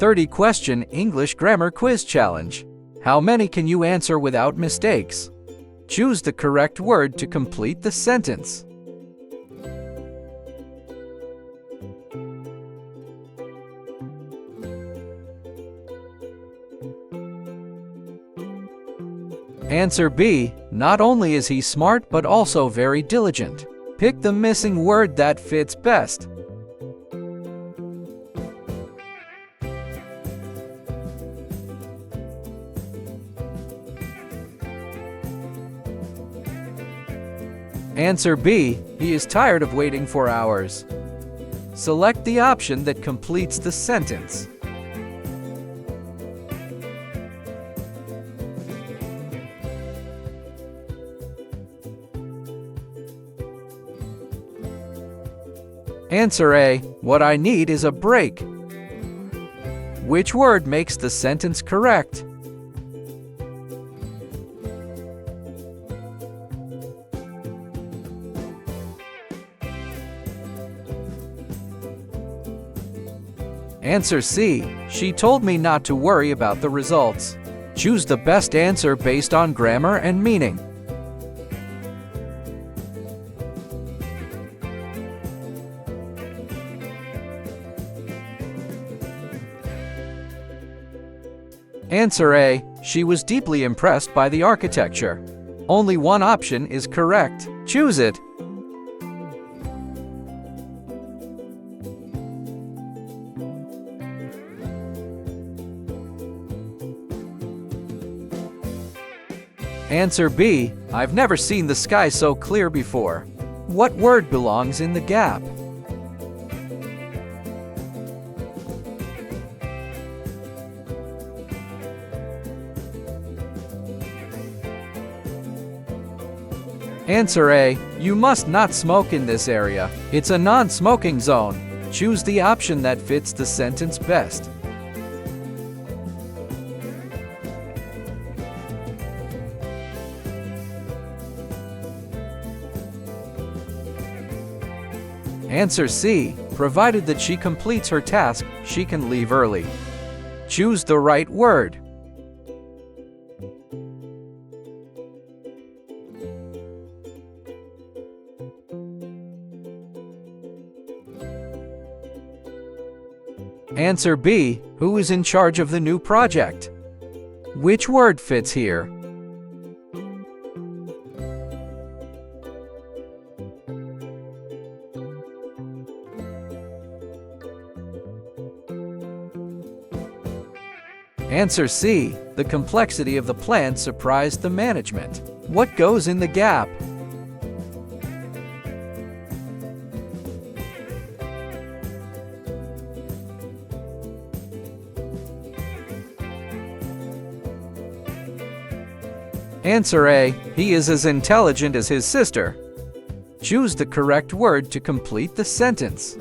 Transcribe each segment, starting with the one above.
30-question English Grammar Quiz Challenge. How many can you answer without mistakes? Choose the correct word to complete the sentence. Answer B. Not only is he smart but also very diligent. Pick the missing word that fits best. Answer B. He is tired of waiting for hours. Select the option that completes the sentence. Answer A. What I need is a break. Which word makes the sentence correct? Answer C. She told me not to worry about the results. Choose the best answer based on grammar and meaning. Answer A. She was deeply impressed by the architecture. Only one option is correct. Choose it. Answer B. I've never seen the sky so clear before. What word belongs in the gap? Answer A. You must not smoke in this area. It's a non-smoking zone. Choose the option that fits the sentence best. Answer C. Provided that she completes her task, she can leave early. Choose the right word. Answer B. Who is in charge of the new project? Which word fits here? Answer C. The complexity of the plan surprised the management. What goes in the gap? Answer A. He is as intelligent as his sister. Choose the correct word to complete the sentence.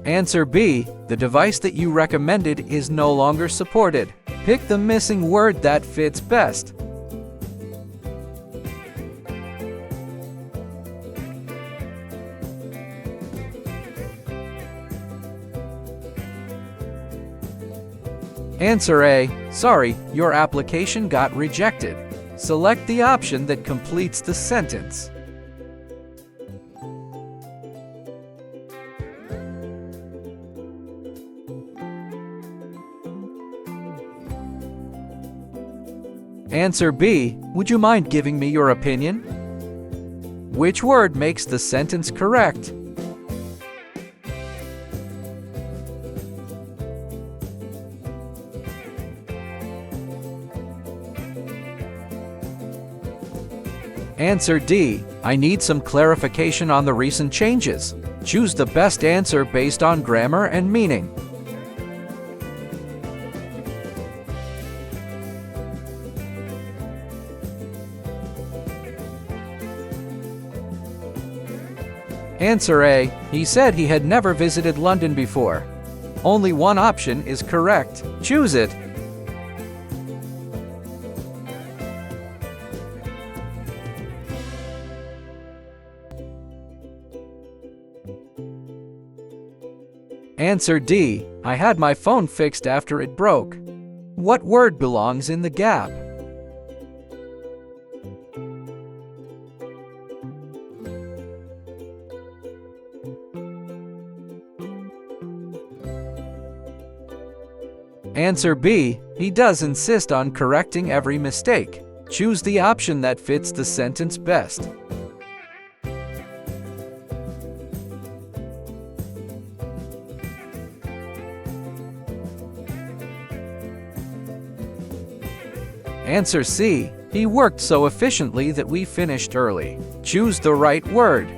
Answer B. The device that you recommended is no longer supported. Pick the missing word that fits best. Answer A. Sorry, your application got rejected. Select the option that completes the sentence. Answer B. Would you mind giving me your opinion? Which word makes the sentence correct? Answer D. I need some clarification on the recent changes. Choose the best answer based on grammar and meaning. Answer A. He said he had never visited London before. Only one option is correct. Choose it. Answer D. I had my phone fixed after it broke. What word belongs in the gap? Answer B. He does insist on correcting every mistake. Choose the option that fits the sentence best. Answer C. He worked so efficiently that we finished early. Choose the right word.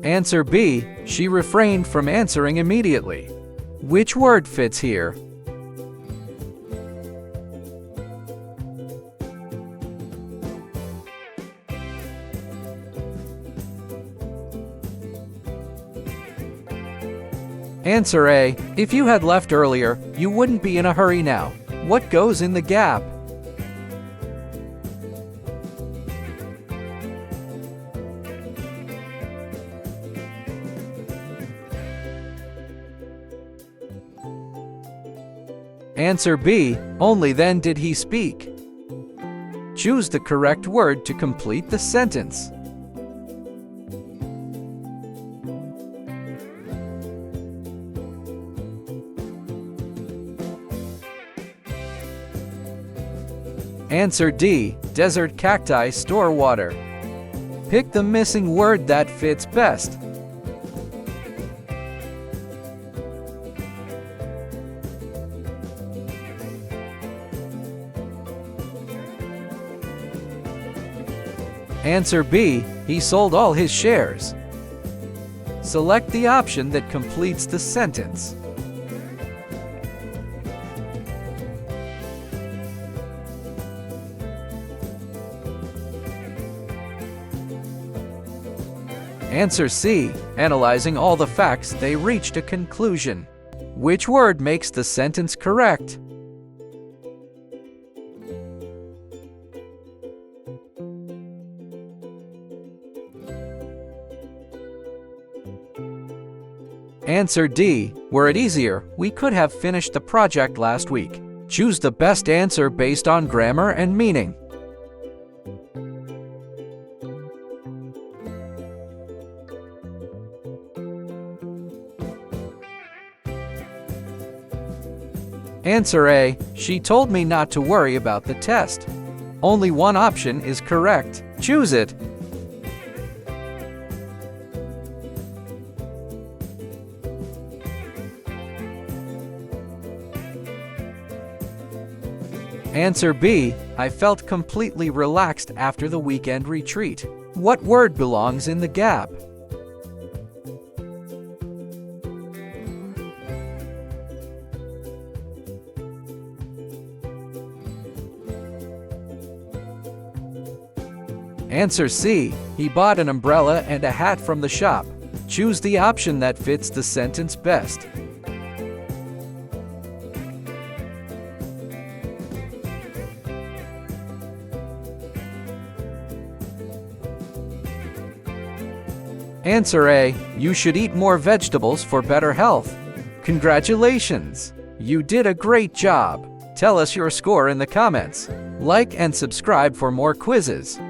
Answer B. She refrained from answering immediately. Which word fits here? Answer A. If you had left earlier, you wouldn't be in a hurry now. What goes in the gap? Answer B. Only then did he speak. Choose the correct word to complete the sentence. Answer D. Desert cacti store water. Pick the missing word that fits best. Answer B. He sold all his shares. Select the option that completes the sentence. Answer C. Analyzing all the facts, they reached a conclusion. Which word makes the sentence correct? Answer D. Were it easier, we could have finished the project last week. Choose the best answer based on grammar and meaning. Answer A. She told me not to worry about the test. Only one option is correct. Choose it. Answer B. I felt completely relaxed after the weekend retreat. What word belongs in the gap? Answer C. He bought an umbrella and a hat from the shop. Choose the option that fits the sentence best. Answer A. You should eat more vegetables for better health. Congratulations! You did a great job. Tell us your score in the comments. Like and subscribe for more quizzes.